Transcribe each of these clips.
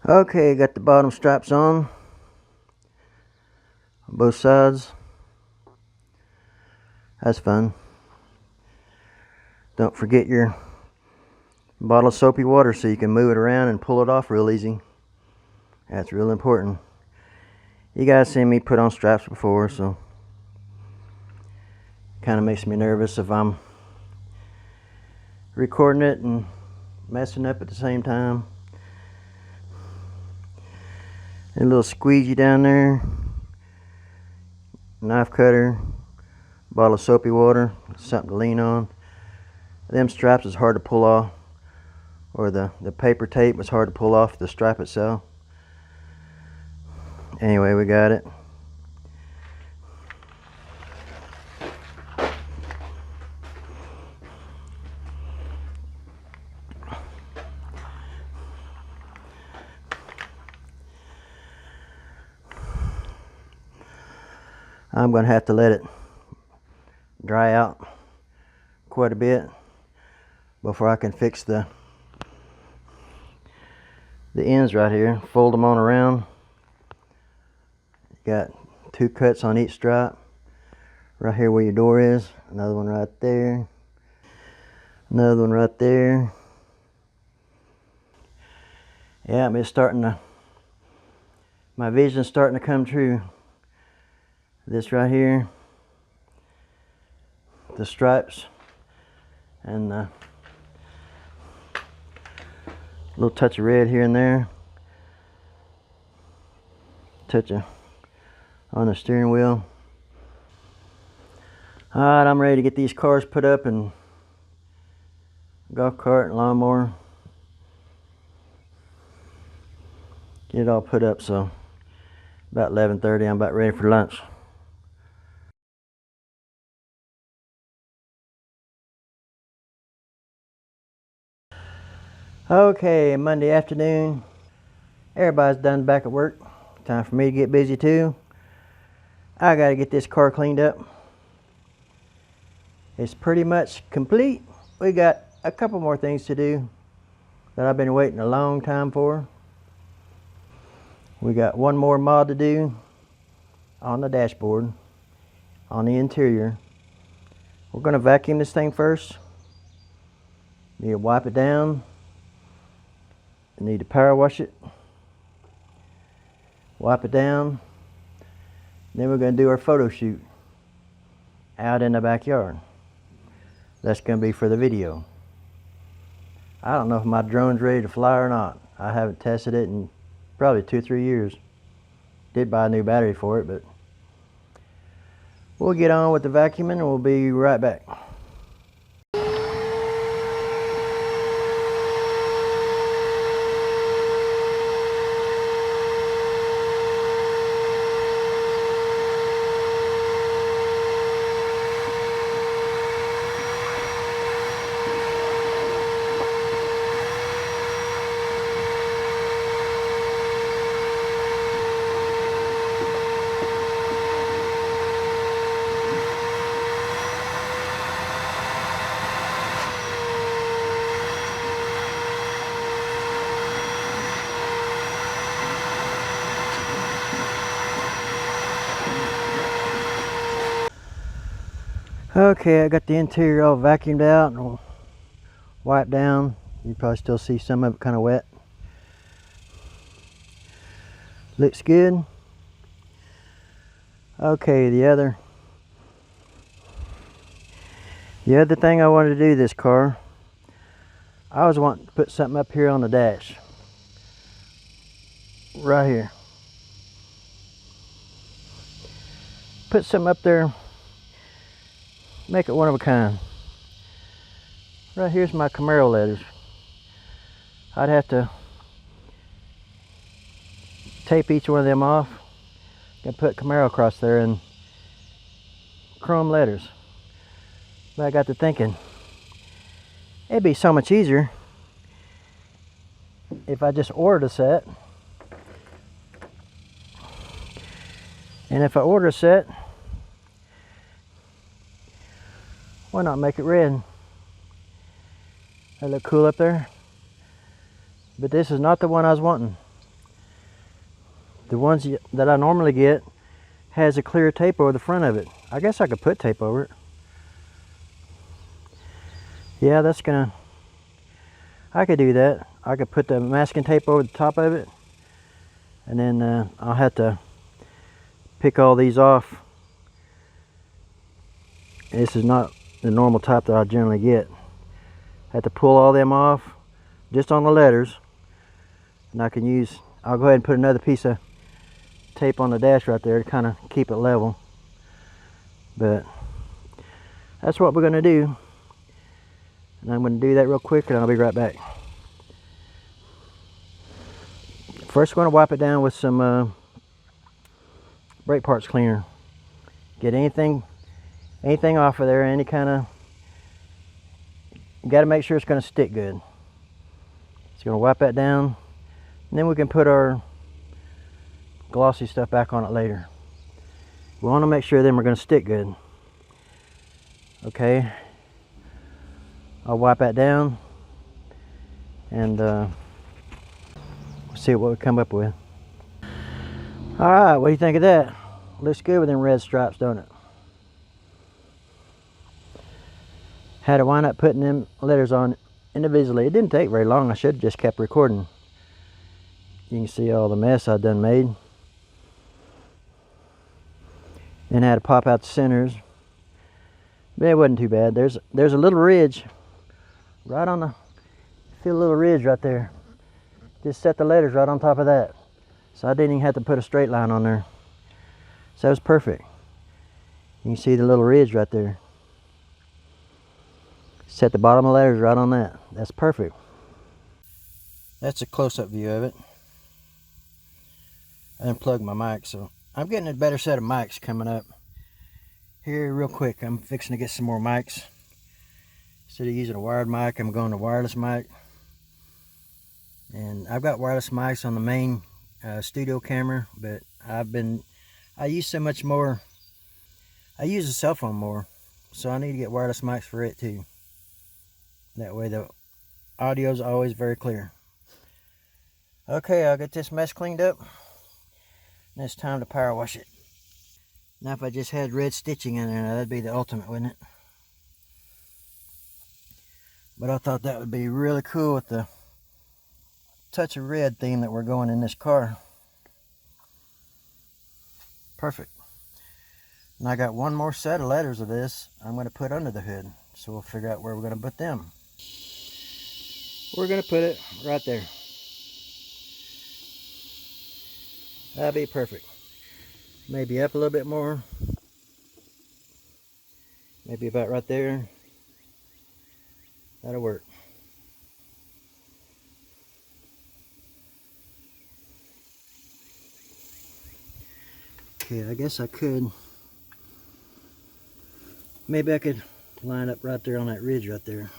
Okay, got the bottom straps on both sides. That's fun. Don't forget your bottle of soapy water so you can move it around and pull it off real easy. That's real important. You guys seen me put on straps before, so kind of makes me nervous if I'm recording it and messing up at the same time. A little squeegee down there, knife cutter, bottle of soapy water, something to lean on. Them straps is hard to pull off, or the paper tape was hard to pull off the strap itself. Anyway, we got it. I'm going to have to let it dry out quite a bit before I can fix the ends right here. Fold them on around. Got 2 cuts on each stripe. Right here where your door is. Another one right there. Another one right there. Yeah, it's starting to, my vision's starting to come true. This right here, the stripes, and the little touch of red here and there. Touch of on the steering wheel. Alright, I'm ready to get these cars put up, and golf cart and lawnmower. Get it all put up, so about 11:30 I'm about ready for lunch. Okay, Monday afternoon. Everybody's done back at work. Time for me to get busy too. I gotta get this car cleaned up. It's pretty much complete. We got a couple more things to do that I've been waiting a long time for. We got one more mod to do on the dashboard, on the interior. We're gonna vacuum this thing first. Need to wipe it down. Need to power wash it. Wipe it down. Then we're going to do our photo shoot out in the backyard. That's going to be for the video. I don't know if my drone's ready to fly or not. I haven't tested it in probably 2 or 3 years. Did buy a new battery for it, but we'll get on with the vacuuming and we'll be right back. Okay, I got the interior all vacuumed out and wiped down. You probably still see some of it kind of wet. Looks good. Okay, the other thing I wanted to do this car, I was wanting to put something up here on the dash. Right here. Put something up there. Make it one of a kind. Right here's my Camaro letters. I'd have to tape each one of them off and put Camaro across there in chrome letters. But I got to thinking, it'd be so much easier if I just ordered a set. And if I order a set, why not make it red? That look cool up there. But this is not the one I was wanting. The ones that I normally get has a clear tape over the front of it. I guess I could put tape over it. Yeah, I could do that. I could put the masking tape over the top of it, and then I'll have to pick all these off. This is not the normal type that I generally get. I have to pull all them off just on the letters, and I'll go ahead and put another piece of tape on the dash right there to kind of keep it level. But that's what we're going to do, and I'm going to do that real quick, and I'll be right back. First, we're going to wipe it down with some brake parts cleaner. Get anything off of there, any kind of, you got to make sure it's going to stick good. So you're going to wipe that down, and then we can put our glossy stuff back on it later. We want to make sure them are going to stick good. Okay, I'll wipe that down, and we'll see what we come up with. All right, what do you think of that? Looks good with them red stripes, don't it? Had to wind up putting them letters on individually. It didn't take very long. I should have just kept recording. You can see all the mess I done made. And I had to pop out the centers. But it wasn't too bad. There's a little ridge right on the, feel a little ridge right there. Just set the letters right on top of that. So I didn't even have to put a straight line on there. So that was perfect. You can see the little ridge right there. Set the bottom of the letters right on that. That's perfect. That's a close-up view of it. I unplugged my mic, so I'm getting a better set of mics coming up. Here real quick, I'm fixing to get some more mics. Instead of using a wired mic, I'm going to wireless mic. And I've got wireless mics on the main studio camera, but I use so much more. I use a cell phone more, so I need to get wireless mics for it too. That way the audio is always very clear. Okay, I'll get this mess cleaned up. And it's time to power wash it. Now if I just had red stitching in there, that'd be the ultimate, wouldn't it? But I thought that would be really cool with the touch of red theme that we're going in this car. Perfect. And I got one more set of letters of this I'm going to put under the hood. So we'll figure out where we're going to put them. We're going to put it right there. That'll be perfect. Maybe up a little bit more. Maybe about right there. That'll work. Okay, I guess I could. Maybe I could line up right there on that ridge right there.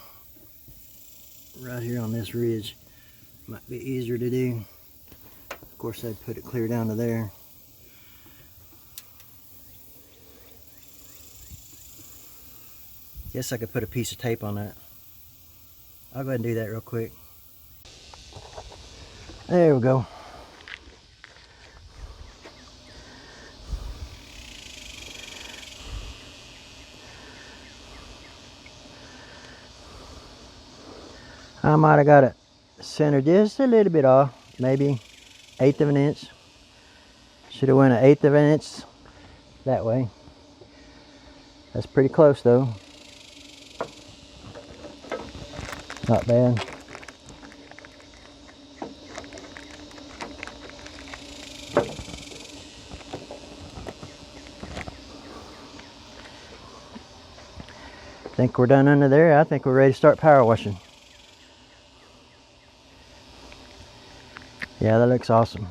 Right here on this ridge. Might be easier to do. Of course, I'd put it clear down to there. Guess I could put a piece of tape on that. I'll go ahead and do that real quick. There we go. I might have got it centered just a little bit off, maybe 1/8 of an inch. Should have went 1/8 of an inch that way. That's pretty close though. Not bad. Think we're done under there. I think we're ready to start power washing. Yeah, that looks awesome.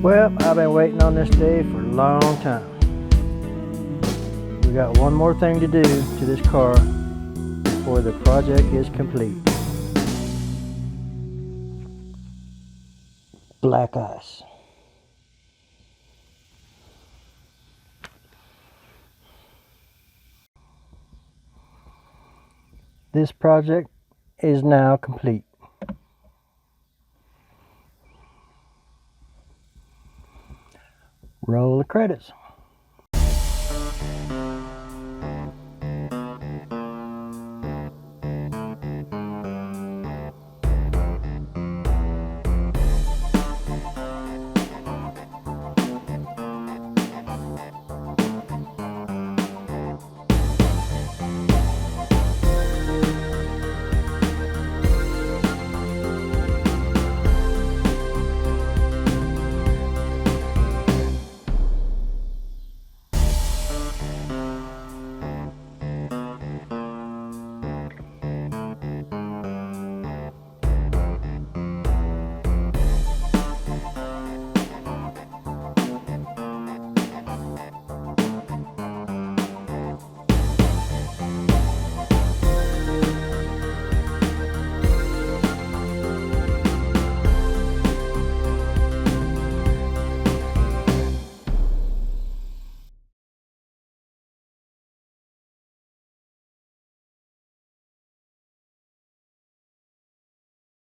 Well, I've been waiting on this day for a long time. We got one more thing to do to this car before the project is complete. Black ice. This project is now complete. Roll the credits.